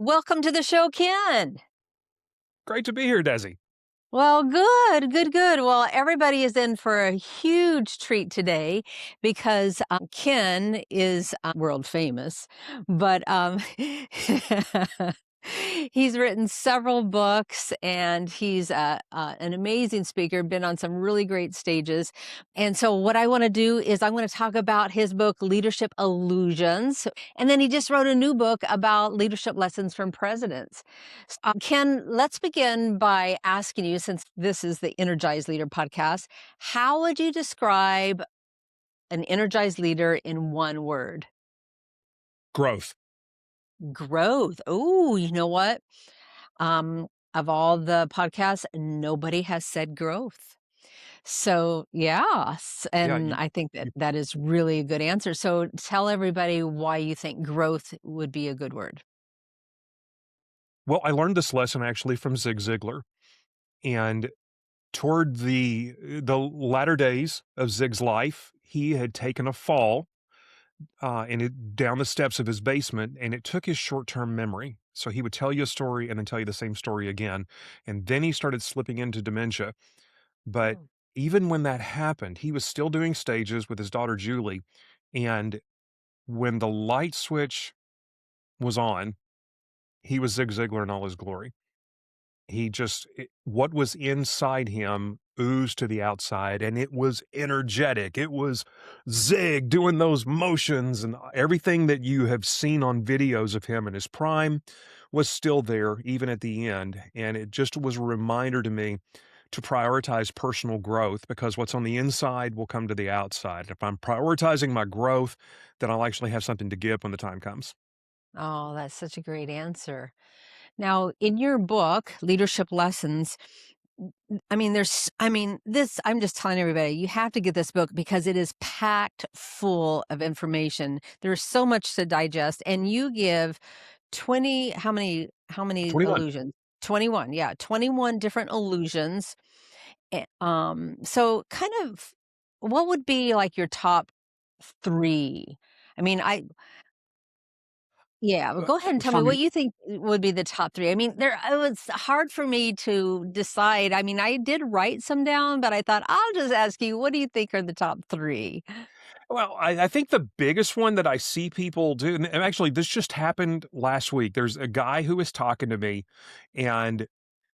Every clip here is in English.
Welcome to the show, Ken. Great to be here, Desi. Well, good, good, good. Well, everybody is in for a huge treat today because Ken is world famous, but he's written several books and he's an amazing speaker, been on some really great stages. And so, what I want to do is I'm going to talk about his book, Leadership Illusions. And then he just wrote a new book about leadership lessons from presidents. Ken, let's begin by asking you, since this is the Energized Leader podcast, how would you describe an energized leader in one word? Growth. Growth. Oh, you know what? Of all the podcasts, nobody has said growth. So, yes, Yeah. and I think that You, that is really a good answer. So, tell everybody why you think growth would be a good word. well, I learned this lesson actually from Zig Ziglar, and toward the latter days of Zig's life, he had taken a fall down the steps of his basement, and it took his short-term memory. So he would tell you a story and then tell you the same story again, and then he started slipping into dementia. But Mm. even when that happened, he was still doing stages with his daughter Julie, and when the light switch was on, he was Zig Ziglar in all his glory. What was inside him oozed to the outside, and it was energetic. It was Zig doing those motions, and everything that you have seen on videos of him in his prime was still there, even at the end. And it just was a reminder to me to prioritize personal growth, because what's on the inside will come to the outside. If I'm prioritizing my growth, then I'll actually have something to give when the time comes. Oh, that's such a great answer. Now, in your book, Leadership Lessons, I'm just telling everybody, you have to get this book because it is packed full of information. There's so much to digest, and you give 20, how many 21. illusions? 21, yeah, 21 different illusions. So kind of what would be like your top 3? I mean, I Yeah, well, go ahead and tell me For what me, you think would be the top 3. I mean, it was hard for me to decide. I mean, I did write some down, but I thought I'll just ask you, what do you think are the top 3? Well, I think the biggest one that I see people do, and actually this just happened last week. There's a guy who was talking to me, and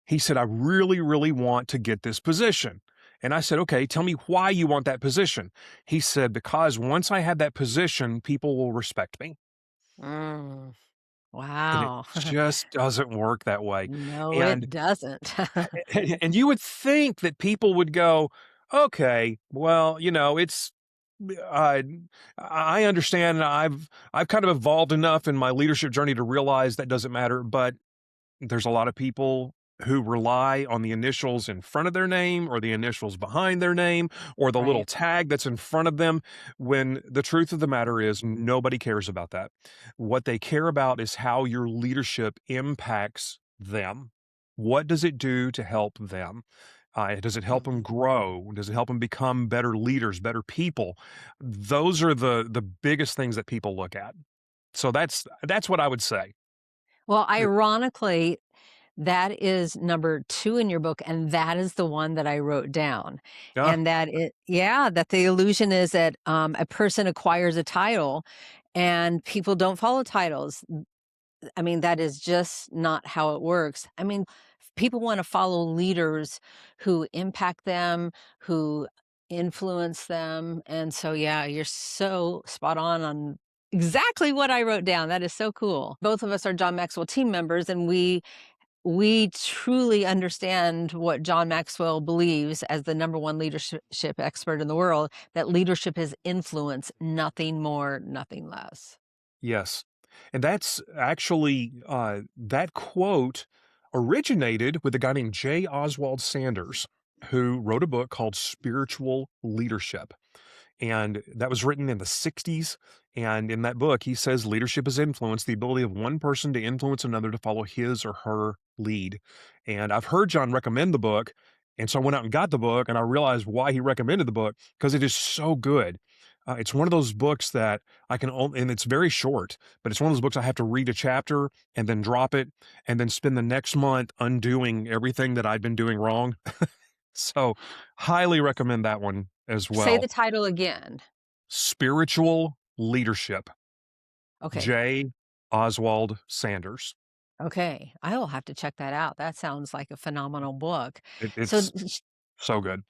he said, "I really, really want to get this position." And I said, "Okay, tell me why you want that position." He said, "Because once I have that position, people will respect me." Mm, And it wow. just doesn't work that way. No, And it doesn't. and you would think that people would go, "Okay, well, it's I I understand. I've kind of evolved enough in my leadership journey to realize that doesn't matter." But there's a lot of people who rely on the initials in front of their name or the initials behind their name or the little Right. tag that's in front of them, when the truth of the matter is nobody cares about that. What they care about is how your leadership impacts them. What does it do to help them? Does it help them Mhm. grow? Does it help them become better leaders, better people? Those are the biggest things that people look at. So that's what I would say. Well, That- ironically, that is number 2 in your book, and that is the one that I wrote down. ah, And that the illusion is that, a person acquires a title and people don't follow titles. I mean, that is just not how it works. I mean, people wanna follow leaders who impact them, who influence them, and so, yeah, you're so spot on exactly what I wrote down. That is so cool. Both of us are John Maxwell team members, and we truly understand what John Maxwell believes as the number 1 leadership expert in the world, that leadership is influence, nothing more, nothing less. yes. And that's actually, that quote originated with a guy named J. Oswald Sanders, who wrote a book called Spiritual Leadership. And that was written in the 60s. And in that book, he says leadership is influence, the ability of one person to influence another to follow his or her lead. And I've heard John recommend the book. And so I went out and got the book, and I realized why he recommended the book, because it is so good. It's one of those books that I can only, and it's very short, but it's one of those books I have to read a chapter and then drop it and then spend the next month undoing everything that I've been doing wrong. So, highly recommend that one as Say well. the title again. Spiritual Leadership, Okay. J. Oswald Sanders. Okay. I will have to check that out. That sounds like a phenomenal book. So It's so good.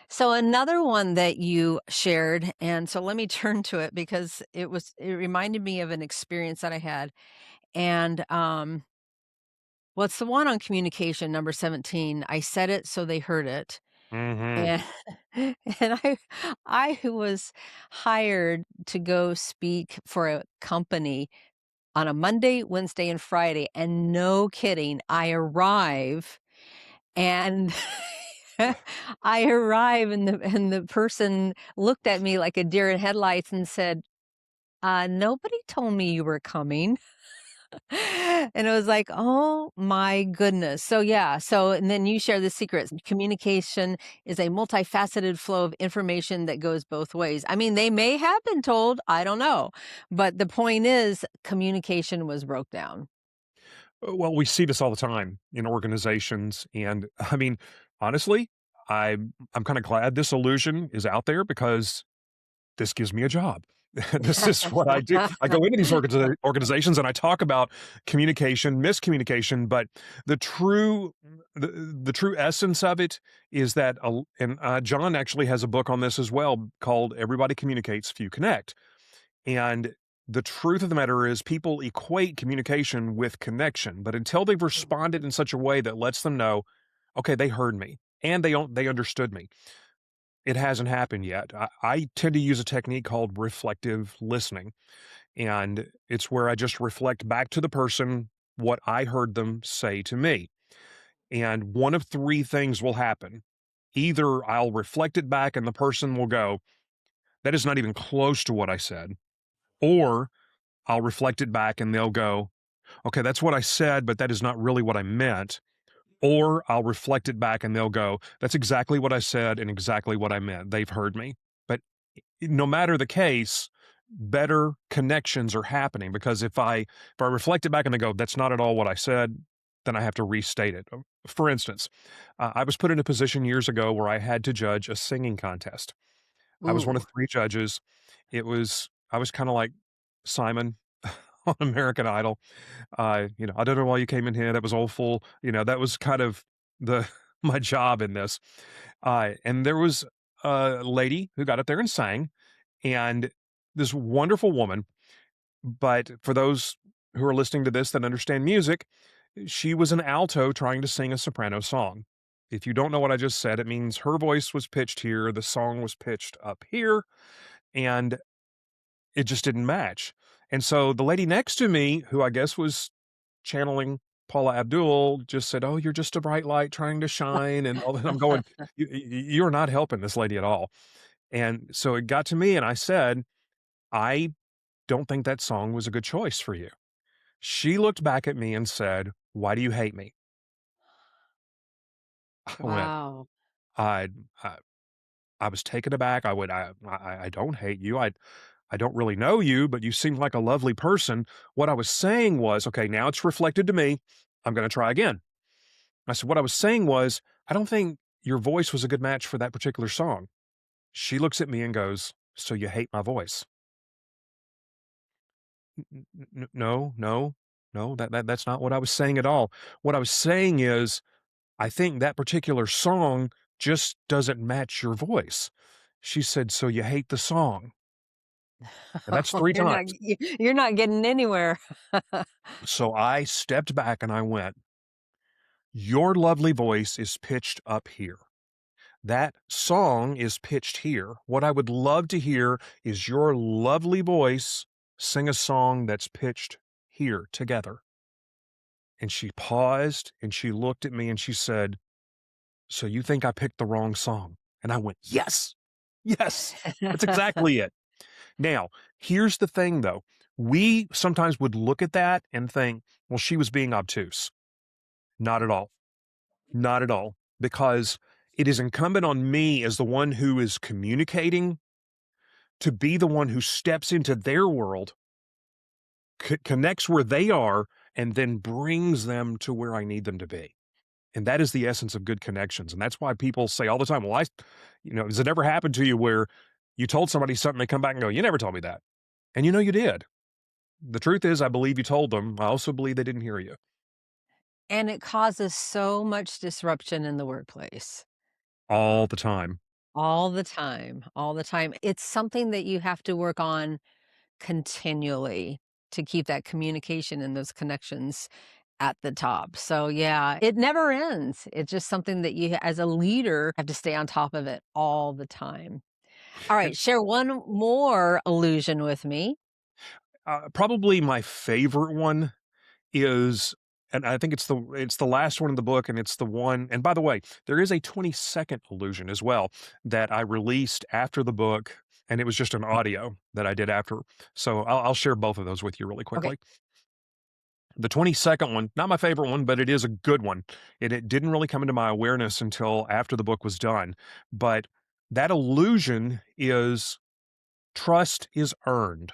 so another one that you shared, and so let me turn to it because it reminded me of an experience that I had. And well, it's the one on communication, number 17. I said it so they heard it. Mhm. And and I was hired to go speak for a company on a Monday, Wednesday, and Friday, and no kidding, I arrive and I arrive and the person looked at me like a deer in headlights and said, nobody told me you were coming." And it was like, "Oh my goodness." So, yeah, so and then you share the secrets. Communication is a multifaceted flow of information that goes both ways. I mean, they may have been told, I don't know, but the point is communication was broke down. Well, we see this all the time in organizations, and I mean, honestly, I'm kinda glad this illusion is out there because this gives me a job. This is what I do. I go into these organizations and I talk about communication, miscommunication, but the true the true essence of it is that, John actually has a book on this as well called "Everybody Communicates, Few Connect." And the truth of the matter is people equate communication with connection, but until they've responded in such a way that lets them know, okay, they heard me and they understood me, it hasn't happened yet. I tend to use a technique called reflective listening, and it's where I just reflect back to the person what I heard them say to me. And one of three things will happen. Either I'll reflect it back and the person will go, that is not even close to what I said, or I'll reflect it back and they'll go, okay, that's what I said, but that is not really what I meant. Or I'll reflect it back and they'll go, that's exactly what I said and exactly what I meant. They've heard me. But no matter the case, better connections are happening because if I reflect it back and they go, that's not at all what I said, then I have to restate it. For instance, I was put in a position years ago where I had to judge a singing contest. I was one Ooh. of three judges. I was kind of like Simon on American Idol. I don't know why you came in here. That was awful. That was kind of the my job in this. And there was a lady who got up there and sang, and this wonderful woman. But for those who are listening to this that understand music, she was an alto trying to sing a soprano song. If you don't know what I just said, it means her voice was pitched here, the song was pitched up here, and it just didn't match. And so the lady next to me, who I guess was channeling Paula Abdul, just said, "Oh, you're just a bright light trying to shine," and all that. I'm going, You're not helping this lady at all." And so it got to me, and I said, "I don't think that song was a good choice for you." She looked back at me and said, "Why do you hate me?" I went, Wow. I, I, I was taken aback. I don't hate you. I don't really know you, but you seem like a lovely person. What I was saying was, okay, now it's reflected to me. I'm going to try again. I said, what I was saying was, I don't think your voice was a good match for that particular song. She looks at me and goes, so you hate my voice? No, no, no, that's not what I was saying at all. What I was saying is, I think that particular song just doesn't match your voice. She said, so you hate the song. And that's three times. You're not getting anywhere. So I stepped back and I went, your lovely voice is pitched up here. That song is pitched here. What I would love to hear is your lovely voice sing a song that's pitched here together. And she paused and she looked at me and she said, so you think I picked the wrong song? And I went, yes, yes, that's exactly it. Now, here's the thing though. We sometimes would look at that and think, well, she was being obtuse. Not at all. Not at all. Because it is incumbent on me as the one who is communicating to be the one who steps into their world, connects where they are, and then brings them to where I need them to be. And that is the essence of good connections. And that's why people say all the time, well, has it ever happened to you where you told somebody something, they come back and go, you never told me that. And you know you did. The truth is, I believe you told them. I also believe they didn't hear you And it causes so much disruption in the workplace. all the time. All the time, all the time. It's something that you have to work on continually to keep that communication and those connections at the top. So, yeah, it never ends. It's just something that you, as a leader, have to stay on top of it all the time. All right, And share one more illusion with me. probably my favorite one is, and I think it's the last one in the book, and it's the one. And by the way, there is a 20-second illusion as well that I released after the book, and it was just an audio that I did after. So I'll share both of those with you really Okay. quickly. The 22nd one, not my favorite one, but it is a good one. It didn't really come into my awareness until after the book was done. But that illusion is trust is earned.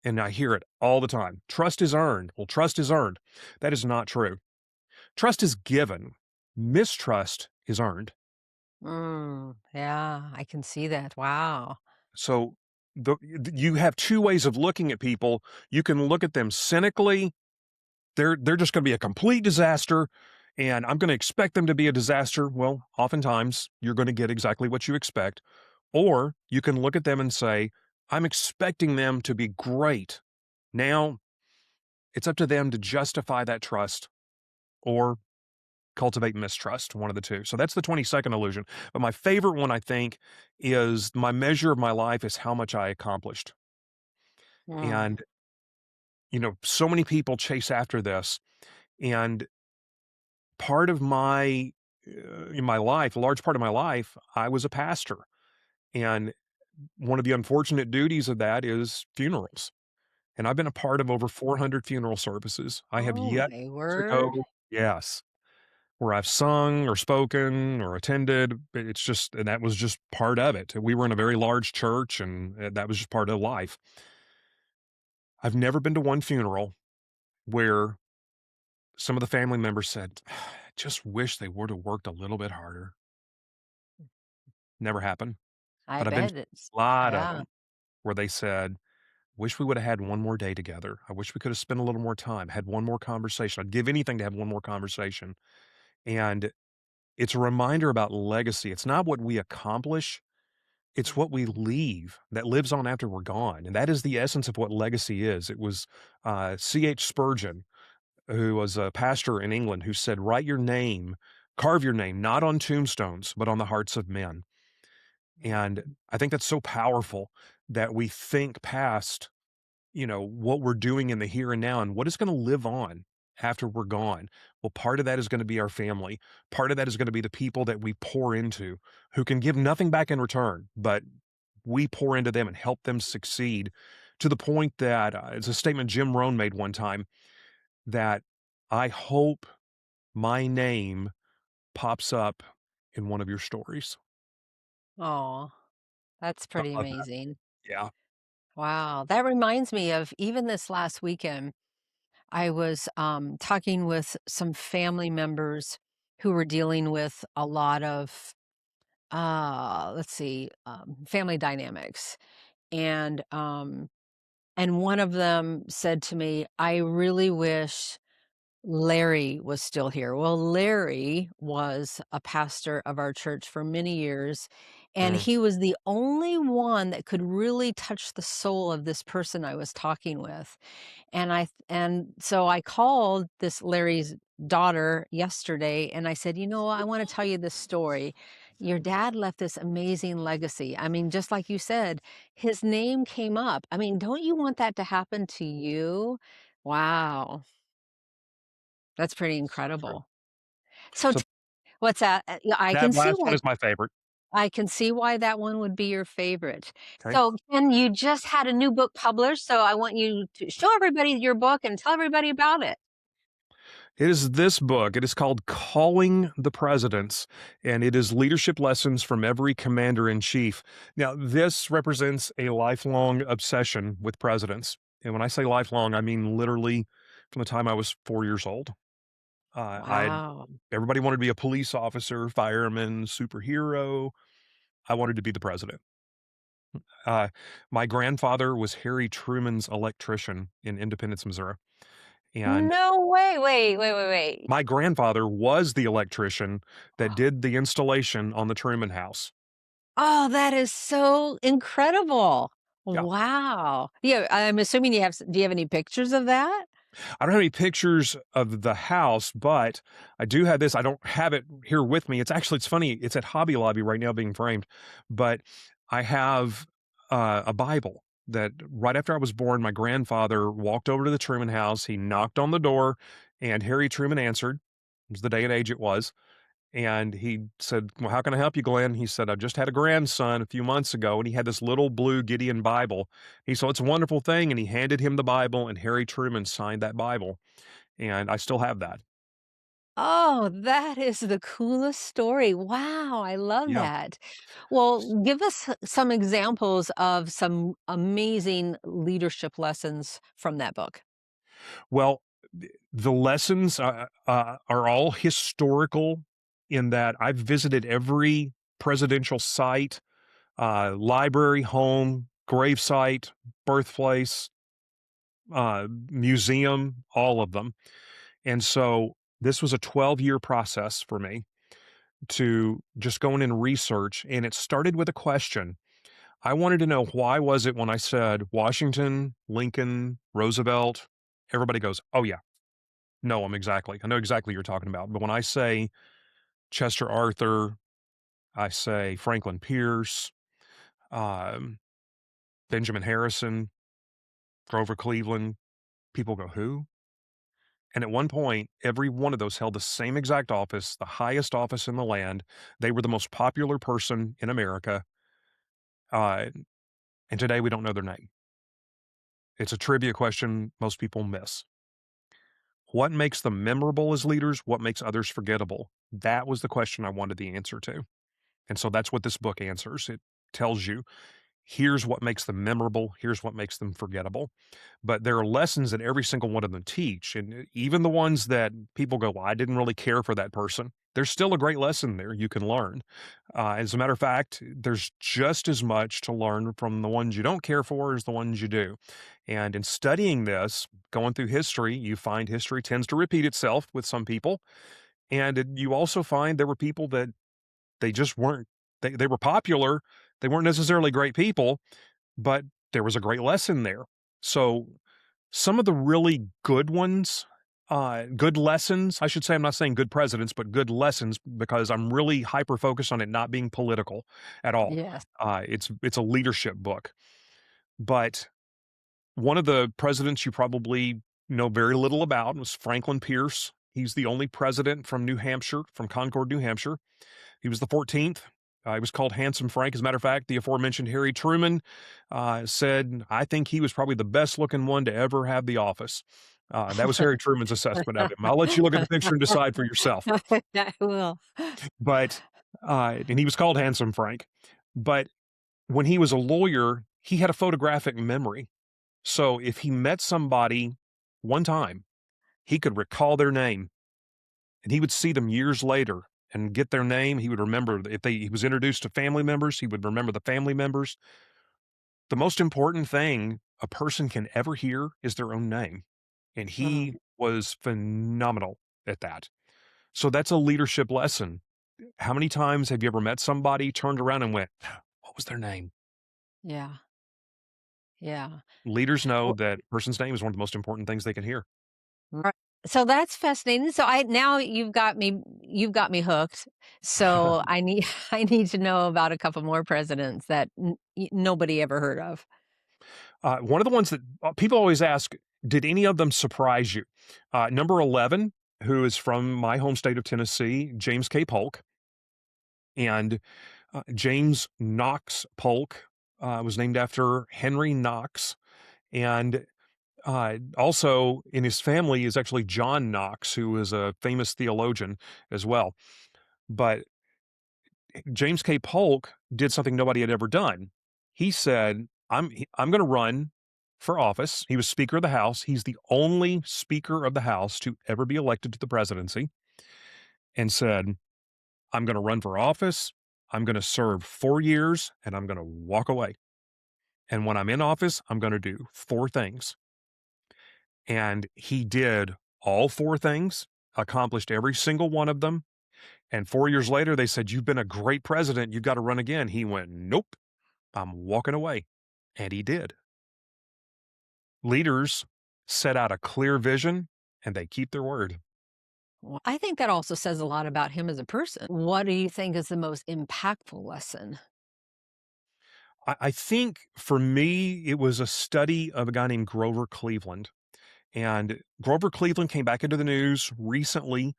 And I hear it all the time. Trust is earned. Well, trust is earned. That is not true. Trust is given. Mistrust is earned. Yeah, I can see that. Wow. So you have two ways of looking at people. You can look at them cynically. They're just going to be a complete disaster, and I'm going to expect them to be a disaster. Well, oftentimes you're going to get exactly what you expect. Or you can look at them and say, I'm expecting them to be great. Now it's up to them to justify that trust or cultivate mistrust, one of the two. So that's the 22nd illusion. But my favorite one, I think, is my measure of my life is how much I accomplished. Mm. And, so many people chase after this. And part of in my life, a large part of my life, I was a pastor. And one of the unfortunate duties of that is funerals. And I've been a part of over 400 funeral services. I have Oh yet my to word. go, yes, where I've sung or spoken or attended. It's just, and that was just part of it. We were in a very large church, and that was just part of life. I've never been to one funeral where some of the family members said, just wish they would have worked a little bit harder. Never happened. I But I've been to bet it's a lot of yeah. them where they said, wish we would have had one more day together. I wish we could have spent a little more time, had one more conversation. I'd give anything to have one more conversation. And it's a reminder about legacy. It's not what we accomplish, it's what we leave that lives on after we're gone. And that is the essence of what legacy is. It was C.H. Spurgeon, who was a pastor in England, who said, write your name, carve your name, not on tombstones, but on the hearts of men. And I think that's so powerful that we think past, what we're doing in the here and now and what is going to live on after we're gone. Well, part of that is going to be our family. Part of that is going to be the people that we pour into who can give nothing back in return, but we pour into them and help them succeed to the point that it's a statement Jim Rohn made one time that I hope my name pops up in one of your stories. Oh, that's I pretty love that. amazing. Yeah. Wow, that reminds me of even this last weekend, I was, talking with some family members who were dealing with a lot of, let's see, family dynamics, and, one of them said to me, "I really wish Larry was still here." Well, Larry was a pastor of our church for many years, and Mm. he was the only one that could really touch the soul of this person I was talking with. And so I called this Larry's daughter yesterday and I said, I want to tell you this story. Your dad left this amazing legacy. I mean, just like you said, his name came up. I mean, don't you want that to happen to you?" Wow. That's pretty So true. incredible. So So what's that? Yeah, that last one is my favorite. I can see why that one would be your favorite. Okay. So, Ken, you just had a new book published, so I want you to show everybody your book and tell everybody about it. It is this book. It is called Calling the Presidents, and it is leadership lessons from every commander in chief. Now, this represents a lifelong obsession with presidents. And when I say lifelong, I mean literally from the time I was 4 years old. I Wow. everybody wanted to be a police officer, fireman, superhero. I wanted to be the president. Uh, my grandfather was Harry Truman's electrician in Independence, Missouri, and No way. Wait. my grandfather was the electrician that did the installation on the Truman House. Oh, that is so incredible. Yeah. Wow. Yeah, I'm assuming you have do you have any pictures of that? I don't have any pictures of the house, but I do have this. I don't have it here with me. It's funny. It's at Hobby Lobby right now being framed, but I have a Bible that right after I was born, my grandfather walked over to the Truman House. He knocked on the door, and Harry Truman answered. It was the day and age it was. And he said, "Well, how can I help you, Glenn?" He said, "I just had a grandson a few months ago, and he had this little blue Gideon Bible." He said, "It's a wonderful thing." And he handed him the Bible, and Harry Truman signed that Bible. And I still have that. Oh, that is the coolest story. Wow, I love Yeah. that. Well, give us some examples of some amazing leadership lessons from that book. Well, the lessons are all historical in that I've visited every presidential site, library, home, gravesite, birthplace, museum, all of them. And so this was a 12-year process for me to just go in and research. And it started with a question. I wanted to know, why was it when I said Washington, Lincoln, Roosevelt, everybody goes, "Oh, yeah, know them exactly. I know exactly what you're talking about." But when I say Chester Arthur, I say Franklin Pierce, um, Benjamin Harrison, Grover Cleveland, people go, "Who?" And at one point, every one of those held the same exact office, the highest office in the land. They were the most popular person in America. Uh, and today we don't know their name. It's a trivia question most people miss. What makes them memorable as leaders? What makes others forgettable? That was the question I wanted the answer to. And so that's what this book answers. It tells you, here's what makes them memorable, here's what makes them forgettable. But there are lessons that every single one of them teach. And even the ones that people go, "Well, I didn't really care for that person." There's still a great lesson there you can learn. As a matter of fact, there's just as much to learn from the ones you don't care for as the ones you do. And in studying this, going through history, you find history tends to repeat itself with some people. And you also find there were people that they just weren't, they were popular. They weren't necessarily great people, but there was a great lesson there. So some of the really good ones, good lessons, I should say, I'm not saying good presidents, but good lessons, because I'm really hyper focused on it not being political at all. Yes. It's a leadership book. But one of the presidents you probably know very little about was Franklin Pierce. He's the only president from New Hampshire, from Concord, New Hampshire. He was the 14th. He was called Handsome Frank. As a matter of fact, the aforementioned Harry Truman said, "I think he was probably the best looking one to ever have the office." That was Harry Truman's assessment of him. I'll let you look at the picture and decide for yourself. I will. But, and he was called Handsome Frank. But when he was a lawyer, he had a photographic memory. So if he met somebody one time, he could recall their name, and he would see them years later and get their name. He would remember if he was introduced to family members, he would remember the family members. The most important thing a person can ever hear is their own name. And Mhm. he was phenomenal at that. So that's a leadership lesson. How many times have you ever met somebody, turned around and went, "What was their name?" Yeah. Yeah. Leaders know Well, that a person's name is one of the most important things they can hear. right. So that's fascinating. So I now you've got me hooked. So I need I need to know about a couple more presidents that nobody ever heard of. One of the ones that people always ask, did any of them surprise you? Number 11, who is from my home state of Tennessee, James K. Polk. And James Knox Polk was named after Henry Knox. And Also, in his family is actually John Knox, who is a famous theologian as well. But James K. Polk did something nobody had ever done. He said, I'm going to run for office." He was Speaker of the House. He's the only Speaker of the House to ever be elected to the presidency, and said, "I'm going to run for office. I'm going to serve 4 years and I'm going to walk away. And when I'm in office, I'm going to do four things." And he did all four things, accomplished every single one of them. And 4 years later, they said, "You've been a great president. You've got to run again." He went, "Nope, I'm walking away." And he did. Leaders set out a clear vision and they keep their word. Well, I think that also says a lot about him as a person. What do you think is the most impactful lesson? I think for me, it was a study of a guy named Grover Cleveland. And Grover Cleveland came back into the news recently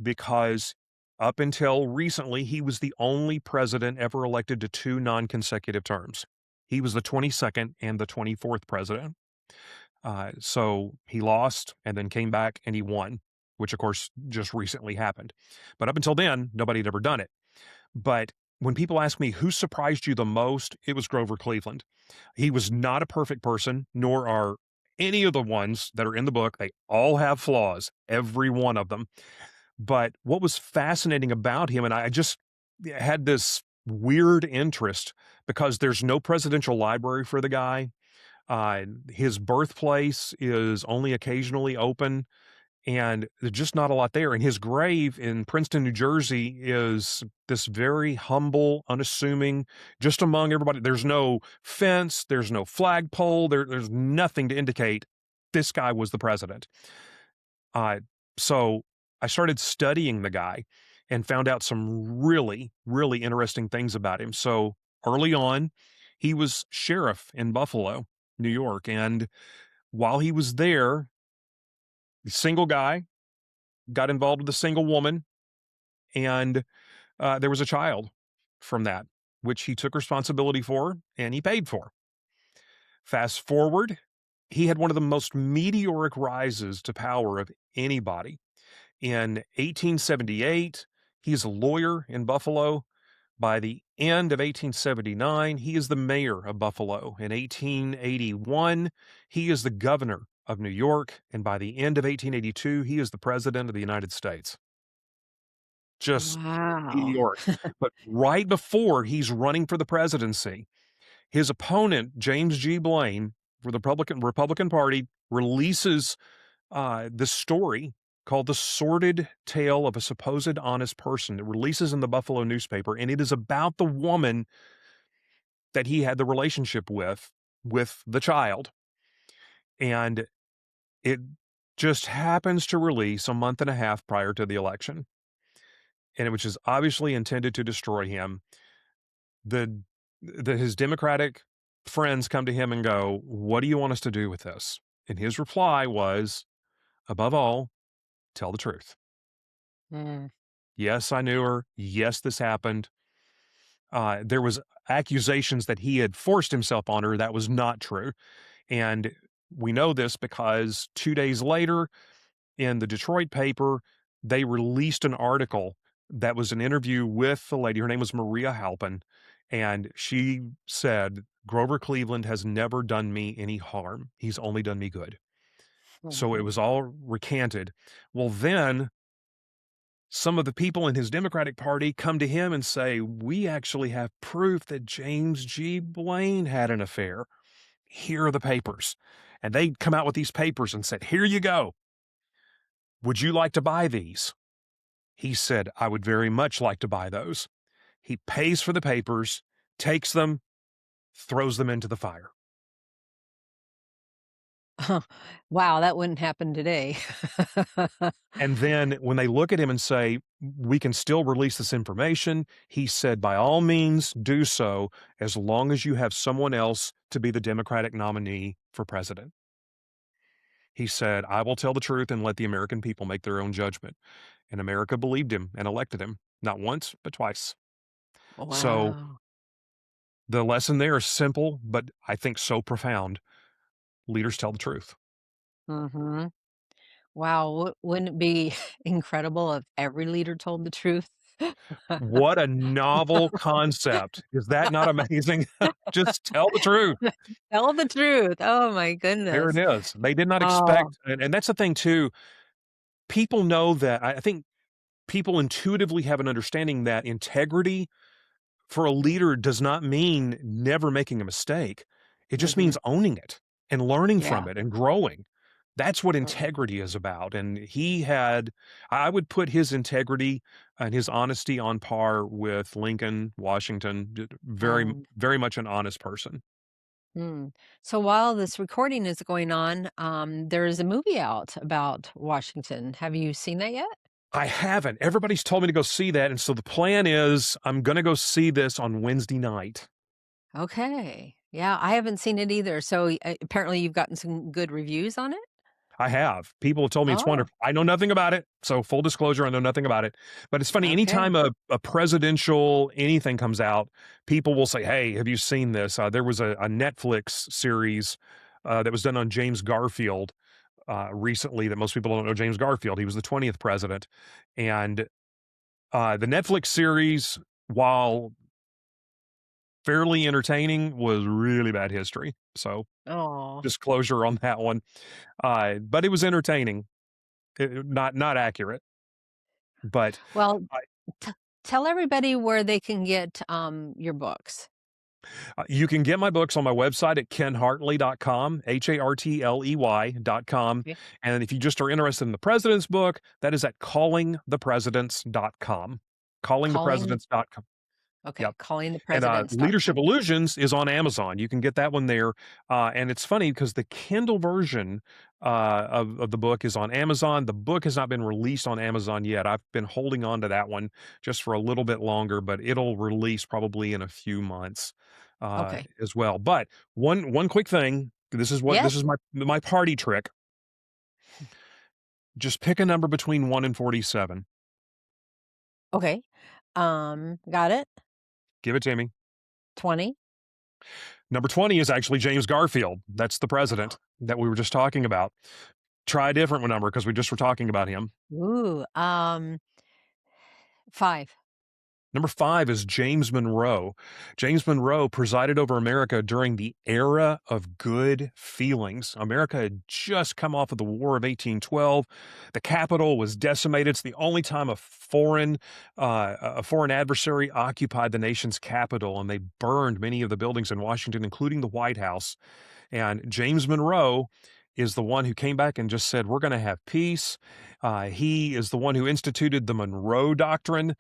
because up until recently, he was the only president ever elected to two non consecutive terms. He was the 22nd and the 24th president. So he lost and then came back and he won, which of course just recently happened. But up until then, nobody had ever done it. But when people ask me who surprised you the most, it was Grover Cleveland. He was not a perfect person, nor are any of the ones that are in the book. They all have flaws, every one of them. But what was fascinating about him, and I just had this weird interest because there's no presidential library for the guy. His birthplace is only occasionally open, and there's just not a lot there. And his grave in Princeton, New Jersey is this very humble, unassuming, just among everybody. There's no fence, there's no flagpole, there's nothing to indicate this guy was the president. So I started studying the guy and found out some really, really interesting things about him. So early on, he was sheriff in Buffalo, New York. And while he was there, the single guy got involved with a single woman, and there was a child from that, which he took responsibility for and he paid for. Fast forward, he had one of the most meteoric rises to power of anybody. In 1878, he's a lawyer in Buffalo. By the end of 1879, he is the mayor of Buffalo. In 1881, he is the governor of New York. And by the end of 1882, he is the president of the United States. Just Wow. meteoric. But right before he's running for the presidency, his opponent, James G. Blaine, for the Republican Party, releases this story called The Sordid Tale of a Supposed Honest Person. It releases in the Buffalo newspaper, and it is about the woman that he had the relationship with the child. And it just happens to release a month and a half prior to the election, and which is obviously intended to destroy him. The, his Democratic friends come to him and go, "What do you want us to do with this?" And his reply was, "Above all, tell the truth. Mm. Yes, I knew her. Yes, this happened." There was accusations that he had forced himself on her. That was not true. And we know this because 2 days later in the Detroit paper, they released an article that was an interview with the lady. Her name was Maria Halpin. And she said, "Grover Cleveland has never done me any harm. He's only done me good." So it Mhm. was all recanted. Well, then some of the people in his Democratic Party come to him and say, "We actually have proof that James G. Blaine had an affair. Here are the papers." And they come out with these papers and said, "Here you go. Would you like to buy these?" He said, "I would very much like to buy those." He pays for the papers, takes them, throws them into the fire. Wow, that wouldn't happen today. And then when they look at him and say, "We can still release this information," he said, "By all means, do so, as long as you have someone else to be the Democratic nominee for president." He said, "I will tell the truth and let the American people make their own judgment." And America believed him and elected him, not once, but twice. So Wow. the lesson there is simple, but I think so profound. Leaders tell the truth. Mhm. Wow, wouldn't it be incredible if every leader told the truth? What a novel concept. Is that not amazing? Just tell the truth. Tell the truth. Oh my There it goodness. is. They did not Oh, expect, and that's the thing too. People know that. I think people intuitively have an understanding that integrity for a leader does not mean never making a mistake. It just mhm. means owning it and learning Yeah. from it and growing. That's what Mm, integrity is about. And I would put his integrity and his honesty on par with Lincoln, Washington, very, mm, very much an honest person. mm. So while this recording is going on, there is a movie out about Washington. Have you seen that yet? I haven't. Everybody's told me to go see that. And so the plan is I'm going to go see this on Wednesday night. Okay. Yeah, I haven't seen it either. So apparently you've gotten some good reviews on it? I have. People have told me it's Oh, wonderful. I know nothing about it. So full disclosure, I know nothing about it. But it's funny, okay. anytime a presidential anything comes out, people will say, "Hey, have you seen this?" There was a Netflix series that was done on James Garfield recently that most people don't know James Garfield. He was the 20th president. And the Netflix series, while fairly entertaining, was really bad history. So Oh. disclosure on that one. But it was entertaining, not accurate. But Well, I t tell everybody where they can get, your books. you can get my books on my website at kenhartley.com, hartley.com. Okay. And if you just are interested in the president's book, that is at callingthepresidents.com. Calling Callingthepresidents.com. okay, Yep. And Leadership callingthepresidents.com. Illusions is on Amazon. You can get that one there. And it's funny because the Kindle version of the book is on Amazon. The book has not been released on Amazon yet. I've been holding on to that one just for a little bit longer, but it'll release probably in a few months Okay. as well. But one quick thing. This Yes? is my party trick. Just pick a number between 1 and 47. Okay. Got it. Give it to me. 20. Number 20 is actually James Garfield. That's the president that we were just talking about. Try a different number because we just were talking about him. Ooh, 5. Number 5 is James Monroe. James Monroe presided over America during the era of good feelings. America had just come off of the War of 1812. The Capitol was decimated. It's the only time a foreign adversary occupied the nation's capital, and they burned many of the buildings in Washington, including the White House. And James Monroe is the one who came back and just said, "We're going to have peace." He is the one who instituted the Monroe Doctrine,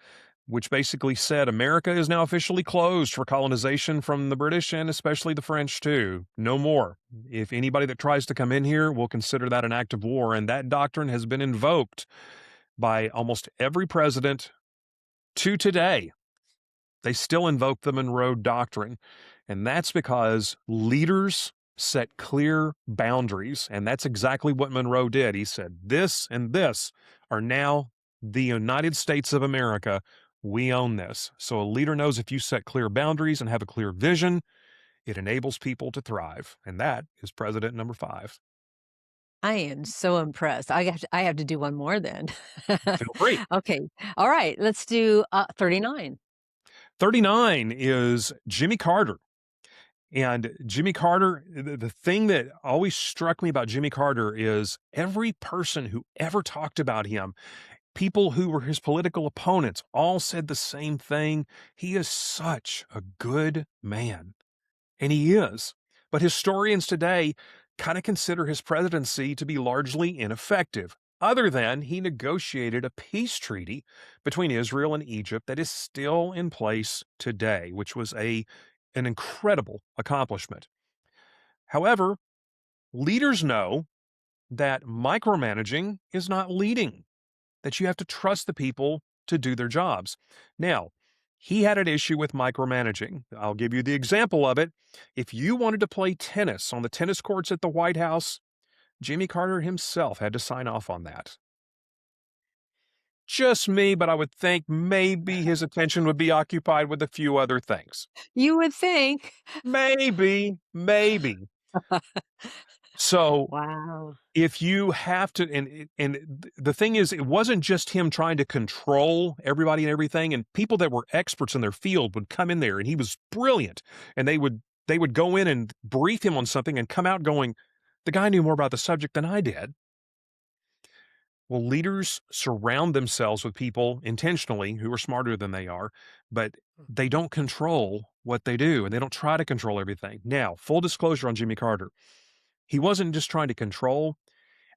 which basically said America is now officially closed for colonization from the British and especially the French, too. No more. If anybody that tries to come in here, we'll consider that an act of war. And that doctrine has been invoked by almost every president to today. They still invoke the Monroe Doctrine. And that's because leaders set clear boundaries. And that's exactly what Monroe did. He said, this and this are now the United States of America. We own this. So a leader knows if you set clear boundaries and have a clear vision, it enables people to thrive. And that is president number 5. I am so impressed. I have to do one more then. Feel free. Okay. All right, let's do, 39. 39 is Jimmy Carter. And Jimmy Carter, the thing that always struck me about Jimmy Carter is every person who ever talked about him, people who were his political opponents, all said the same thing. He is such a good man. And he is. But historians today kind of consider his presidency to be largely ineffective, other than he negotiated a peace treaty between Israel and Egypt that is still in place today, which was an incredible accomplishment. However, leaders know that micromanaging is not leading, that you have to trust the people to do their jobs. Now, he had an issue with micromanaging. I'll give you the example of it. If you wanted to play tennis on the tennis courts at the White House, Jimmy Carter himself had to sign off on that. Just me, but I would think maybe his attention would be occupied with a few other things. You would think. Maybe. So Wow. if you have to, the thing is, it wasn't just him trying to control everybody and everything. And people that were experts in their field would come in there, and he was brilliant, and they would go in and brief him on something and come out going, "The guy knew more about the subject than I did." Well, leaders surround themselves with people intentionally who are smarter than they are, but they don't control what they do, and they don't try to control everything. Now, full disclosure on Jimmy Carter, he wasn't just trying to control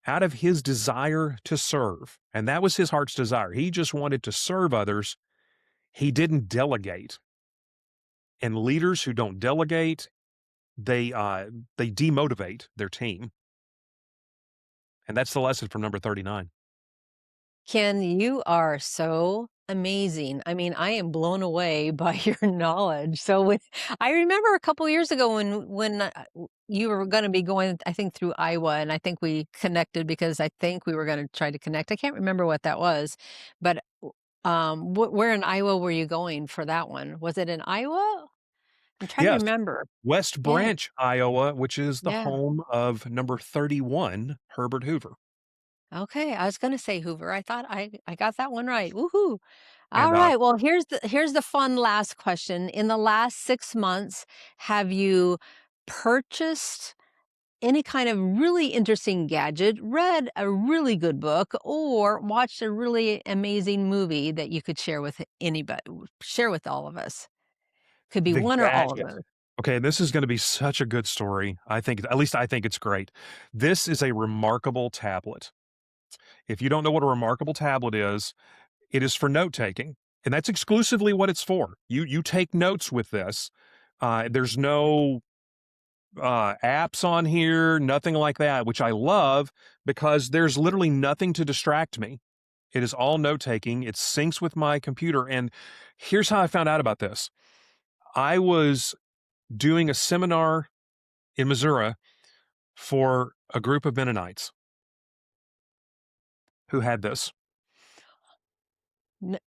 out of his desire to serve, and that was his heart's desire. He just wanted to serve others. He didn't delegate. And leaders who don't delegate, they demotivate their team. And that's the lesson from number 39. Ken, you are so amazing. I mean, I am blown away by your knowledge. So when I remember a couple years ago when you were going to be going, I think through Iowa, and I think we connected because I think we were going to try to connect. I can't remember what that was, but where in Iowa were you going for that one? Was it in Iowa? I'm trying to Yes, remember. West Yeah, Branch, Iowa, which is the yeah. home of number 31, Herbert Hoover. Okay, I was gonna say Hoover. I thought I got that one right. Woohoo. And All right. Well, here's the fun last question. In the last 6 months, have you purchased any kind of really interesting gadget, read a really good book, or watched a really amazing movie that you could share with all of us? Could be the one or all of gadget. those. Okay, this is gonna be such a good story. I think, at least I think it's great. This is a remarkable tablet. If you don't know what a remarkable tablet is, it is for note taking, and that's exclusively what it's for. You take notes with this. There's no apps on here, nothing like that, which I love because there's literally nothing to distract me. It is all note taking. It syncs with my computer. And here's how I found out about this. I was doing a seminar in Missouri for a group of Mennonites who had this.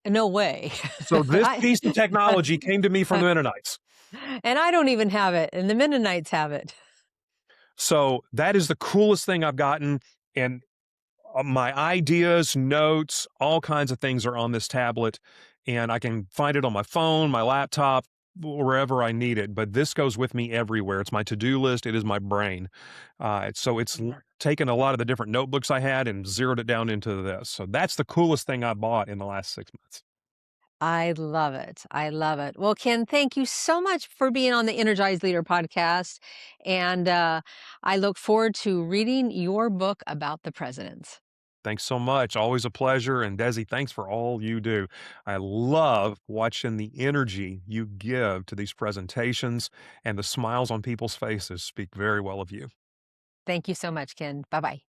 No way. So this I piece of technology came to me from the Mennonites. and I don't even have it, and the Mennonites have it. So that is the coolest thing I've gotten. And my ideas, notes, all kinds of things are on this tablet, and I can find it on my phone, my laptop, wherever I need it. But this goes with me everywhere. It's my to-do list. It is my brain. So it's taken a lot of the different notebooks I had and zeroed it down into this. So that's the coolest thing I bought in the last 6 months. I love it. I love it. Well, Ken, thank you so much for being on the Energized Leader podcast. And I look forward to reading your book about the presidents. Thanks so much. Always a pleasure. And Desi, thanks for all you do. I love watching the energy you give to these presentations, and the smiles on people's faces speak very well of you. Thank you so much, Ken. Bye bye.